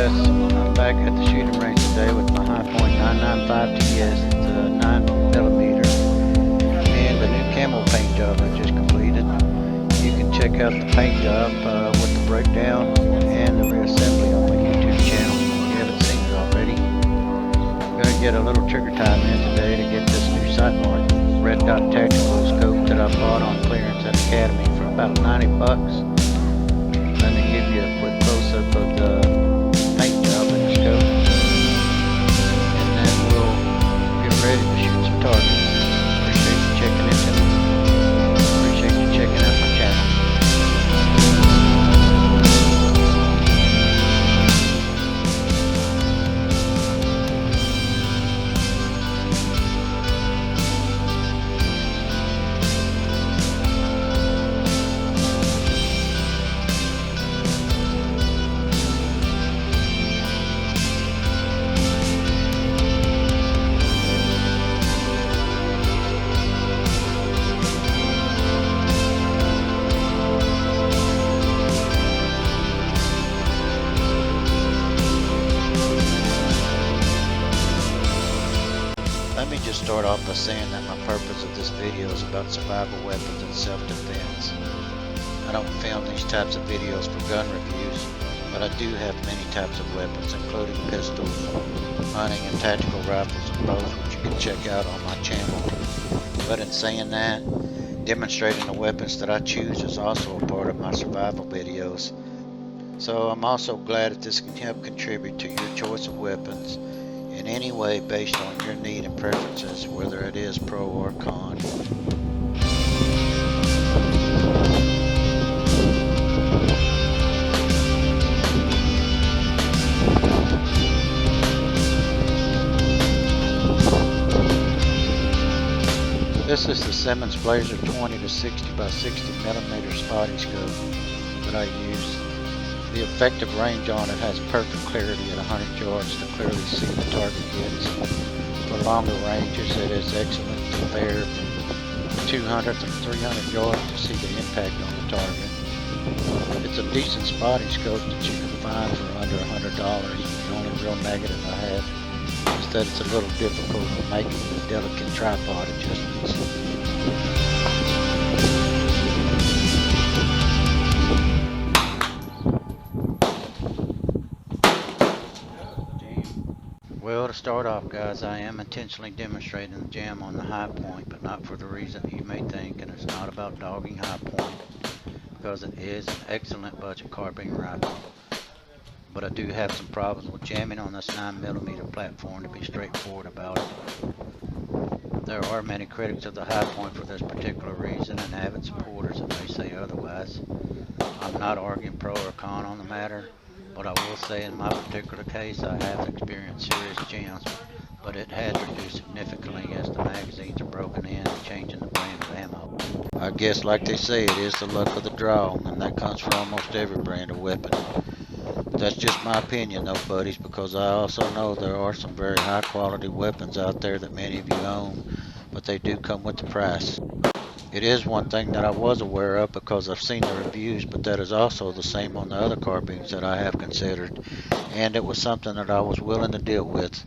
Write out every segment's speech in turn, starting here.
guys, I'm back at the shooting range today with my Hi-Point 995TS. It's a 9mm and the new camo paint job I just completed. You can check out the paint job with the breakdown and the reassembly on my YouTube channel if you haven't seen it already. I'm going to get a little trigger time in today to get this new sight mark red dot tactical scope that I bought on clearance at Academy for about 90 bucks. Let me give you a quick close-up of the paint job in the scope, and then we'll get ready to shoot some targets. Appreciate you checking into me. Appreciate you checking out my channel. Let me just start off by saying that my purpose of this video is about survival weapons and self-defense. I don't film these types of videos for gun reviews, but I do have many types of weapons, including pistols, hunting and tactical rifles and bows, which you can check out on my channel. But in saying that, demonstrating the weapons that I choose is also a part of my survival videos. So I'm also glad that this can help contribute to your choice of weapons in any way based on your need and preferences, whether it is pro or con. This is the Simmons Blazer 20 to 60 by 60 millimeter spotting scope that I use. The effective range on it has perfect clarity at 100 yards to clearly see the target hits. For longer ranges, it is excellent to fare from 200 to 300 yards to see the impact on the target. It's a decent spotting scope that you can find for under $100. The only real negative I have is that it's a little difficult to make with delicate tripod adjustments. Well, to start off, guys, I am intentionally demonstrating the jam on the Hi-Point, but not for the reason you may think, and it's not about dogging Hi-Point, because it is an excellent budget carbine rifle. But I do have some problems with jamming on this 9mm platform, to be straightforward about it. There are many critics of the Hi-Point for this particular reason, and avid supporters that may say otherwise. I'm not arguing pro or con on the matter, but I will say in my particular case I have experienced serious jams, but it has reduced significantly as the magazines are broken in and changing the brand of ammo. I guess, like they say, it is the luck of the draw, and that comes for almost every brand of weapon. That's just my opinion though, buddies, because I also know there are some very high quality weapons out there that many of you own, but they do come with the price. It is one thing that I was aware of because I've seen the reviews, but that is also the same on the other carbines that I have considered, and it was something that I was willing to deal with.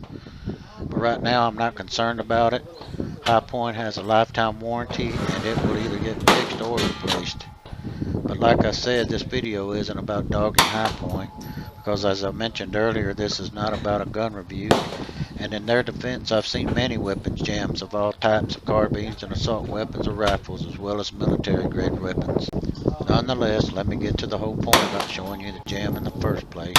But right now I'm not concerned about it. Hi-Point has a lifetime warranty, and it will either get fixed or replaced. But like I said, this video isn't about dogging Hi-Point, because as I mentioned earlier, this is not about a gun review. And in their defense, I've seen many weapons jams of all types of carbines and assault weapons or rifles, as well as military grade weapons. Nonetheless, let me get to the whole point about showing you the jam in the first place.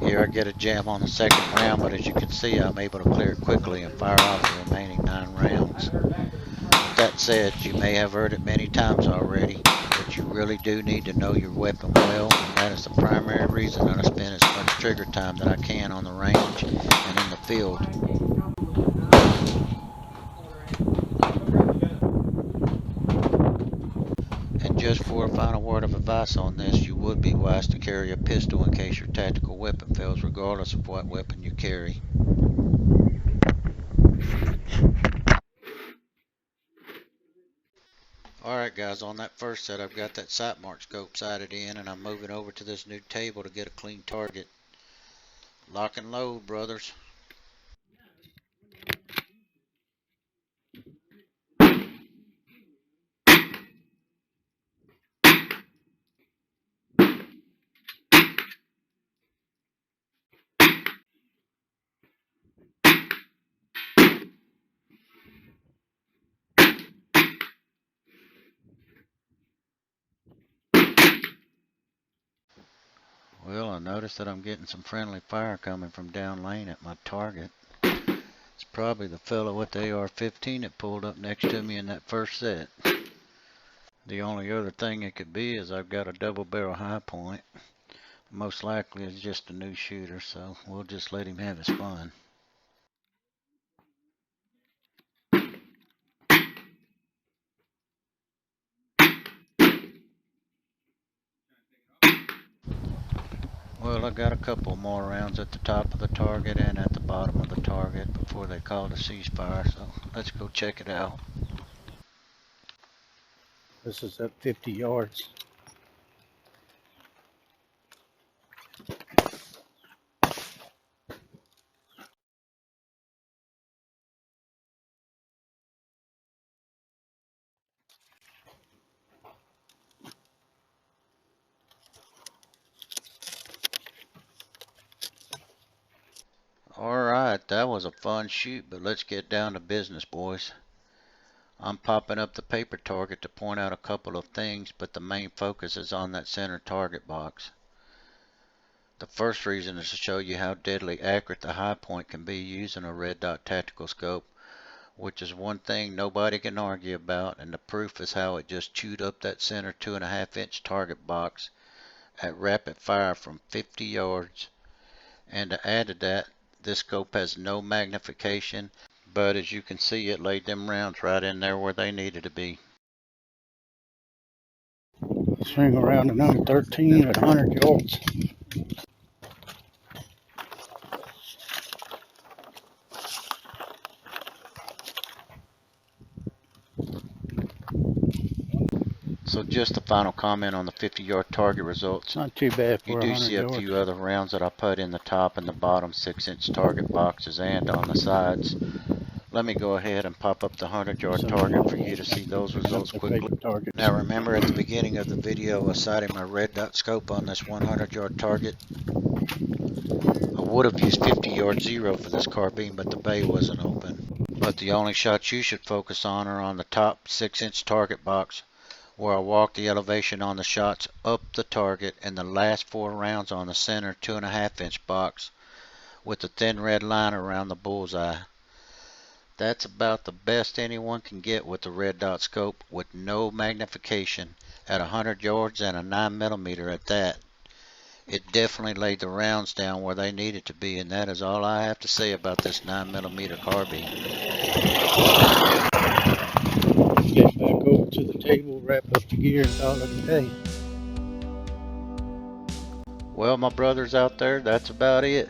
Here I get a jam on the second round, but as you can see, I'm able to clear it quickly and fire off the remaining 9 rounds. With that said, you may have heard it many times already, but you really do need to know your weapon well, and that is the primary reason that I spend as much trigger time that I can on the range and in the field. And just for a final word of advice on this, you would be wise to carry a pistol in case your tactical weapon fails, regardless of what weapon you carry. Alright guys, on that first set I've got that sight mark scope sighted in, and I'm moving over to this new table to get a clean target. Lock and load, brothers. Well, I noticed that I'm getting some friendly fire coming from down lane at my target. It's probably the fellow with the AR-15 that pulled up next to me in that first set. The only other thing it could be is I've got a double barrel high point. Most likely it's just a new shooter, so we'll just let him have his fun. Well, I got a couple more rounds at the top of the target and at the bottom of the target before they called a ceasefire, so let's go check it out. This is at 50 yards. Alright, that was a fun shoot, but let's get down to business, boys. I'm popping up the paper target to point out a couple of things, but the main focus is on that center target box. The first reason is to show you how deadly accurate the high point can be using a red dot tactical scope, which is one thing nobody can argue about, and the proof is how it just chewed up that center 2.5-inch target box at rapid fire from 50 yards. And to add to that, this scope has no magnification, but as you can see, it laid them rounds right in there where they needed to be. Swing around to number 13 at 100 yards. So just a final comment on the 50-yard target results. Not too bad for You do see a few other rounds that I put in the top and the bottom 6-inch target boxes and on the sides. Let me go ahead and pop up the 100-yard target for you to see those results quickly. Now remember, at the beginning of the video, I was sighting my red dot scope on this 100-yard target. I would have used 50-yard 0 for this carbine, but the bay wasn't open. But the only shots you should focus on are on the top 6-inch target box, where I walk the elevation on the shots up the target, and the last 4 rounds on the center 2.5-inch box with the thin red line around the bullseye. That's about the best anyone can get with the red dot scope with no magnification at 100 yards and a 9mm at that. It definitely laid the rounds down where they needed to be, and that is all I have to say about this 9mm carbine. Get back over to the table, wrap up the gear, and call it a day. Well, my brothers out there, that's about it.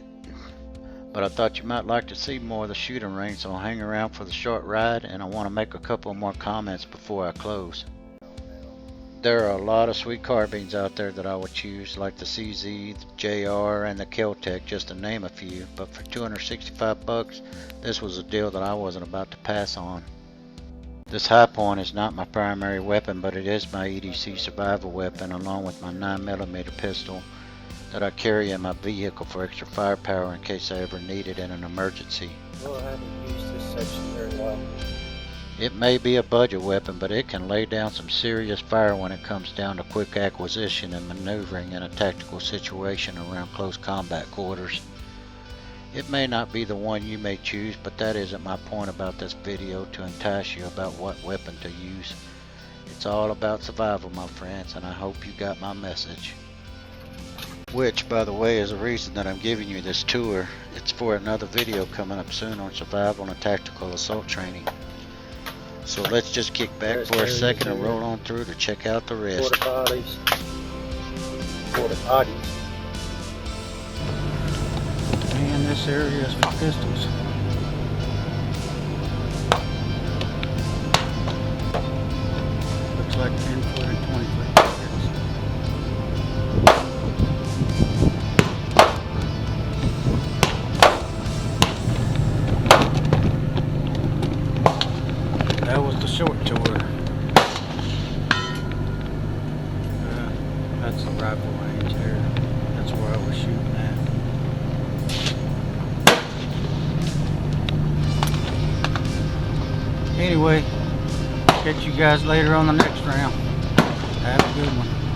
But I thought you might like to see more of the shooting range, so hang around for the short ride, and I want to make a couple more comments before I close. There are a lot of sweet carbines out there that I would choose, like the CZ, the JR, and the Kel-Tec, just to name a few, but for $265, this was a deal that I wasn't about to pass on. This high point is not my primary weapon, but it is my EDC survival weapon, along with my 9mm pistol that I carry in my vehicle for extra firepower in case I ever need it in an emergency. Well, I haven't used this section very well. It may be a budget weapon, but it can lay down some serious fire when it comes down to quick acquisition and maneuvering in a tactical situation around close combat quarters. It may not be the one you may choose, but that isn't my point about this video, to entice you about what weapon to use. It's all about survival, my friends, and I hope you got my message. Which, by the way, is the reason that I'm giving you this tour. It's for another video coming up soon on survival and tactical assault training. So let's just kick back for a second and roll on through to check out the rest. Porta potties. And this area is for pistols. Looks like 10-foot and 20-foot targets. That's the rifle range there. That's where I was shooting at. Anyway, catch you guys later on the next round. Have a good one.